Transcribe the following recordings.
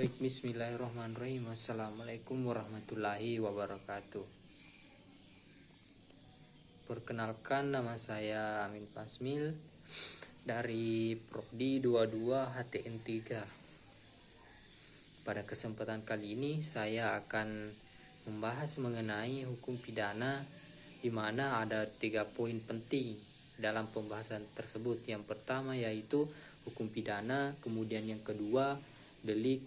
Baik, bismillahirrahmanirrahim. Assalamualaikum warahmatullahi wabarakatuh. Perkenalkan, nama saya Amin Pasmil dari Prodi 22 HTN 3. Pada kesempatan kali ini saya akan membahas mengenai hukum pidana, di mana ada 3 poin penting dalam pembahasan tersebut. Yang pertama yaitu hukum pidana, kemudian yang kedua delik,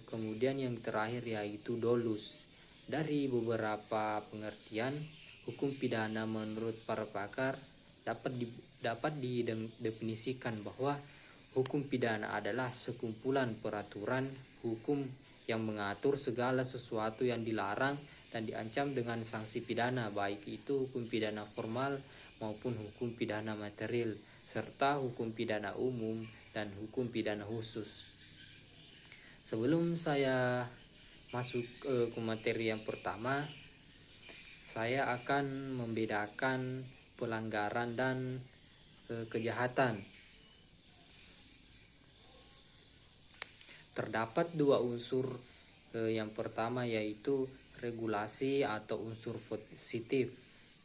kemudian yang terakhir yaitu dolus. Dari beberapa pengertian, hukum pidana menurut para pakar dapat didefinisikan bahwa hukum pidana adalah sekumpulan peraturan hukum yang mengatur segala sesuatu yang dilarang dan diancam dengan sanksi pidana, baik itu hukum pidana formal maupun hukum pidana material, serta hukum pidana umum dan hukum pidana khusus. Sebelum saya masuk ke materi yang pertama, saya akan membedakan pelanggaran dan kejahatan. Terdapat 2 unsur, yang pertama yaitu regulasi atau unsur positif,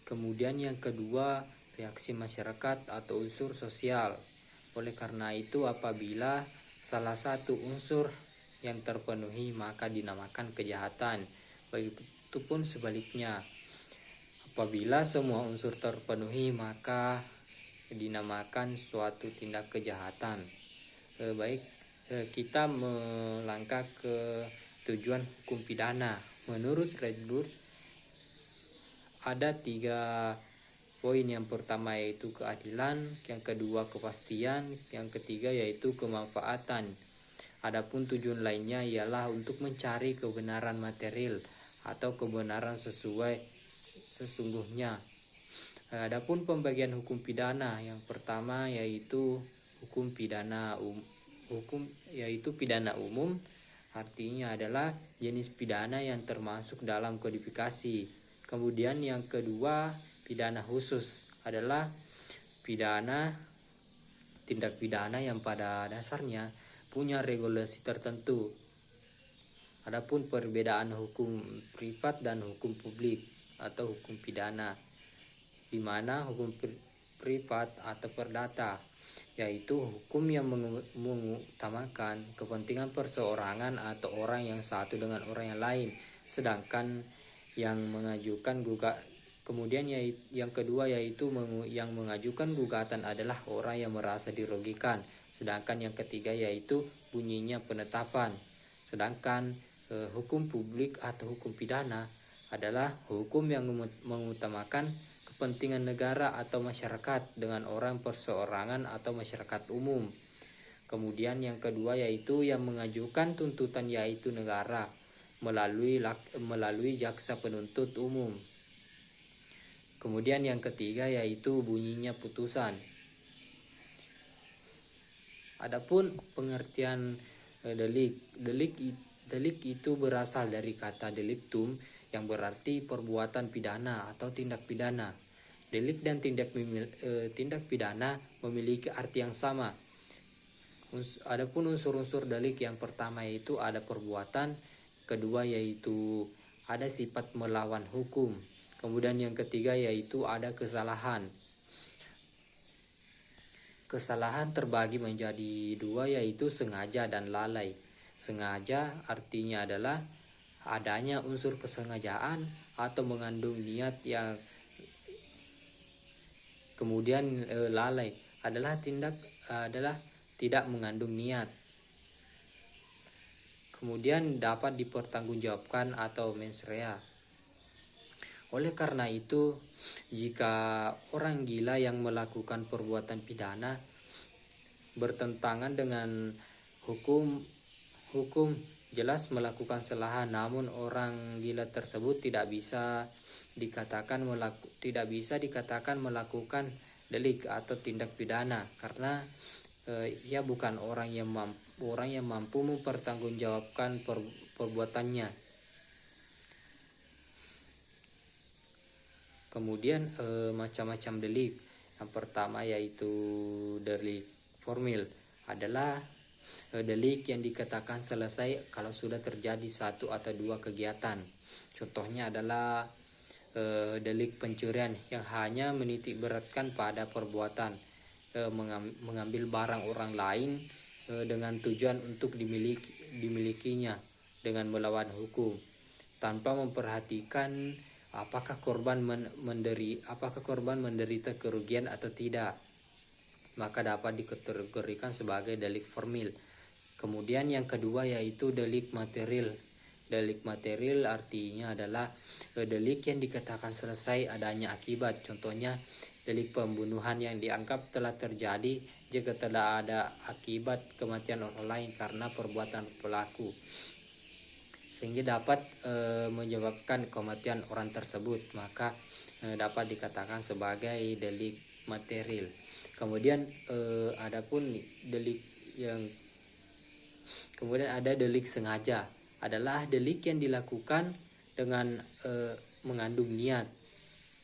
kemudian yang kedua reaksi masyarakat atau unsur sosial. Oleh karena itu, apabila salah satu unsur yang terpenuhi maka dinamakan kejahatan, begitupun sebaliknya. Apabila semua unsur terpenuhi maka dinamakan suatu tindak kejahatan. Kita melangkah ke tujuan hukum pidana. Menurut Redbird ada 3 poin. Yang pertama yaitu keadilan, yang kedua kepastian, yang ketiga yaitu kemanfaatan. Adapun tujuan lainnya ialah untuk mencari kebenaran material atau kebenaran sesuai sesungguhnya. Adapun pembagian hukum pidana, yang pertama yaitu pidana umum, artinya adalah jenis pidana yang termasuk dalam kodifikasi. Kemudian yang kedua, pidana khusus adalah tindak pidana yang pada dasarnya punya regulasi tertentu. Adapun perbedaan hukum privat dan hukum publik atau hukum pidana, di mana hukum privat atau perdata yaitu hukum yang mengutamakan kepentingan perseorangan atau orang yang satu dengan orang yang lain, sedangkan yang mengajukan kemudian yang kedua yaitu yang mengajukan gugatan adalah orang yang merasa dirugikan, sedangkan yang ketiga yaitu bunyinya penetapan. Sedangkan hukum publik atau hukum pidana adalah hukum yang mengutamakan kepentingan negara atau masyarakat dengan orang perseorangan atau masyarakat umum. Kemudian yang kedua yaitu yang mengajukan tuntutan yaitu negara melalui jaksa penuntut umum. Kemudian yang ketiga yaitu bunyinya putusan. Adapun pengertian delik itu berasal dari kata delictum yang berarti perbuatan pidana atau tindak pidana. Delik dan tindak pidana memiliki arti yang sama. Adapun unsur-unsur delik, yang pertama yaitu ada perbuatan, kedua yaitu ada sifat melawan hukum, kemudian yang ketiga yaitu ada kesalahan. Kesalahan terbagi menjadi 2 yaitu sengaja dan lalai. Sengaja artinya adalah adanya unsur kesengajaan atau mengandung niat yang kemudian lalai adalah tidak mengandung niat. Kemudian dapat dipertanggungjawabkan atau mens rea. Oleh karena itu, jika orang gila yang melakukan perbuatan pidana bertentangan dengan hukum jelas melakukan kesalahan, namun orang gila tersebut tidak bisa dikatakan melakukan delik atau tindak pidana karena ia bukan orang yang mampu mempertanggungjawabkan perbuatannya. Kemudian macam-macam delik. Yang pertama yaitu delik formil adalah delik yang dikatakan selesai kalau sudah terjadi satu atau dua kegiatan. Contohnya adalah delik pencurian yang hanya menitik beratkan pada perbuatan mengambil barang orang lain dengan tujuan untuk dimilikinya dengan melawan hukum, tanpa memperhatikan apakah korban menderita kerugian atau tidak, maka dapat dikategorikan sebagai delik formil. Kemudian yang kedua yaitu delik material. Delik material artinya adalah delik yang dikatakan selesai adanya akibat. Contohnya delik pembunuhan yang dianggap telah terjadi jika telah ada akibat kematian orang lain karena perbuatan pelaku, sehingga dapat menyebabkan kematian orang tersebut, maka dapat dikatakan sebagai delik material. Kemudian ada delik sengaja, adalah delik yang dilakukan dengan mengandung niat.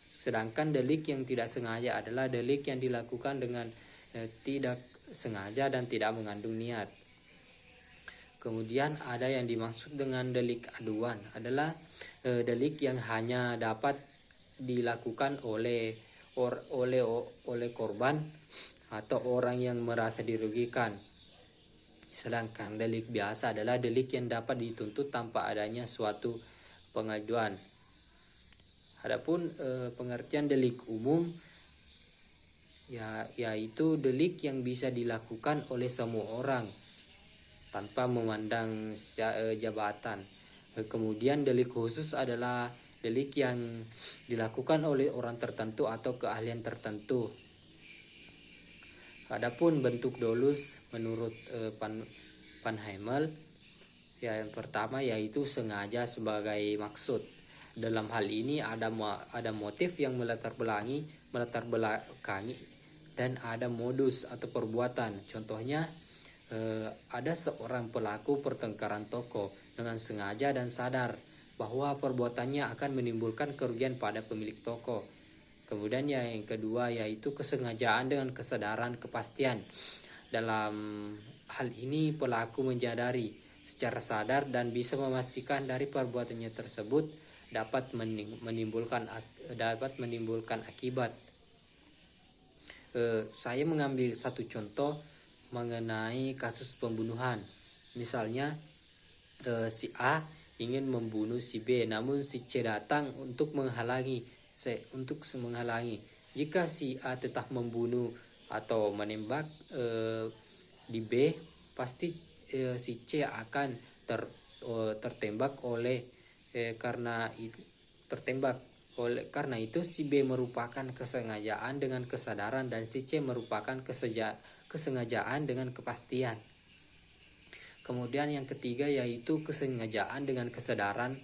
Sedangkan delik yang tidak sengaja adalah delik yang dilakukan dengan tidak sengaja dan tidak mengandung niat. Kemudian ada yang dimaksud dengan delik aduan, adalah delik yang hanya dapat dilakukan oleh korban atau orang yang merasa dirugikan. Sedangkan delik biasa adalah delik yang dapat dituntut tanpa adanya suatu pengaduan. Adapun pengertian delik umum yaitu delik yang bisa dilakukan oleh semua orang tanpa memandang jabatan. Kemudian delik khusus adalah delik yang dilakukan oleh orang tertentu atau keahlian tertentu. Adapun bentuk dolus menurut Panheimel, yang pertama yaitu sengaja sebagai maksud. Dalam hal ini ada motif yang melatar belakangi dan ada modus atau perbuatan. Contohnya ada seorang pelaku pertengkaran toko dengan sengaja dan sadar bahwa perbuatannya akan menimbulkan kerugian pada pemilik toko. Kemudian yang kedua yaitu kesengajaan dengan kesadaran kepastian. Dalam hal ini pelaku menyadari secara sadar dan bisa memastikan dari perbuatannya tersebut dapat menimbulkan akibat. Saya mengambil satu contoh mengenai kasus pembunuhan. Misalnya si A ingin membunuh si B, namun si C datang untuk menghalangi. Jika si A tetap membunuh atau menembak di B, pasti si C akan tertembak karena itu si B merupakan kesengajaan dengan kesadaran dan si C merupakan kesengajaan dengan kepastian. Kemudian yang ketiga yaitu kesengajaan dengan kesadaran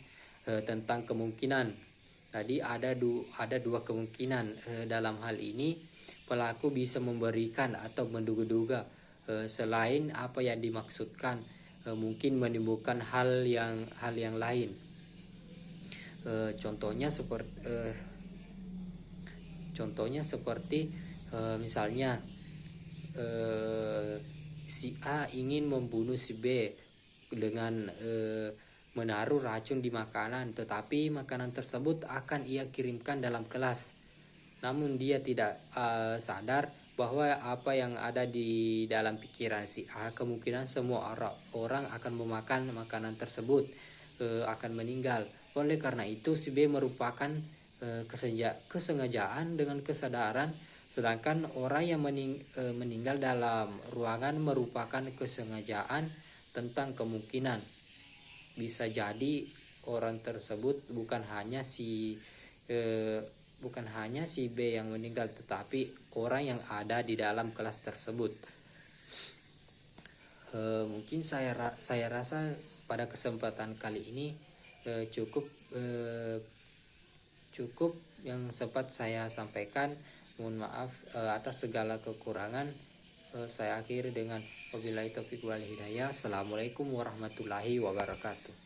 tentang kemungkinan. Jadi ada dua kemungkinan. Dalam hal ini pelaku bisa memberikan atau menduga-duga selain apa yang dimaksudkan, mungkin menimbulkan hal yang lain. Contohnya seperti misalnya si A ingin membunuh si B dengan menaruh racun di makanan, tetapi makanan tersebut akan ia kirimkan dalam kelas. Namun dia tidak sadar bahwa apa yang ada di dalam pikiran si A, kemungkinan semua orang akan memakan makanan tersebut akan meninggal. Oleh karena itu si B merupakan kesengajaan dengan kesadaran, sedangkan orang yang meninggal dalam ruangan merupakan kesengajaan tentang kemungkinan. Bisa jadi orang tersebut bukan hanya si B yang meninggal, tetapi orang yang ada di dalam kelas tersebut. Mungkin saya rasa pada kesempatan kali ini cukup yang sempat saya sampaikan. Mohon maaf atas segala kekurangan. Saya akhiri dengan wabillahi taufiq wal hidayah. Assalamualaikum warahmatullahi wabarakatuh.